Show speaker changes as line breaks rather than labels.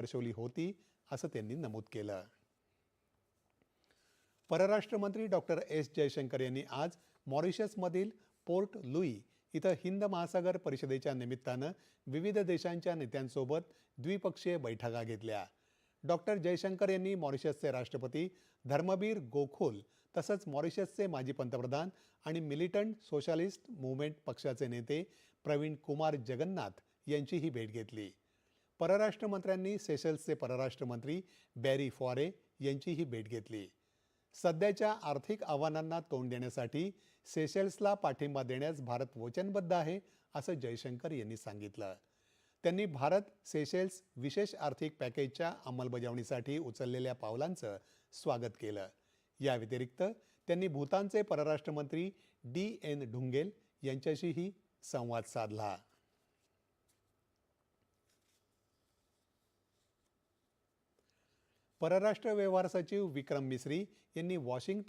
दर्शवली होती असं त्यांनी नमूद केलं. परराष्ट्र मंत्री डॉक्टर एस जयशंकर यांनी आज मॉरिशसमधील पोर्ट लुई इथं हिंद महासागर परिषदेच्या निमित्तानं विविध देशांच्या नेत्यांसोबत द्विपक्षीय बैठका घेतल्या. डॉक्टर जयशंकर यांनी मॉरिशसचे राष्ट्रपती धर्मबीर गोखोल तसंच मॉरिशसचे माजी पंतप्रधान आणि मिलिटंट सोशलिस्ट मूव्हमेंट पक्षाचे नेते प्रवीण कुमार जगन्नाथ यांचीही भेट घेतली. परराष्ट्र मंत्र्यांनी सेशल्सचे परराष्ट्र मंत्री बॅरी फॉरे यांचीही भेट घेतली. सध्याच्या आर्थिक आव्हानांना तोंड देण्यासाठी सेशल्सला पाठिंबा देण्यास भारत वचनबद्ध आहे असं जयशंकर यांनी सांगितलं. त्यांनी भारत सेशेल्स विशेष आर्थिक पॅकेजच्या अंमलबजावणीसाठी उचललेल्या पावलांचं स्वागत केलं. या व्यतिरिक्त त्यांनी भूतानचे परराष्ट्र मंत्री DN ढुंगेल यांच्याशीही संवाद साधला. परराष्ट्र व्यवहार सचिव विक्रम मिस्री यांनी वॉशिंग्टन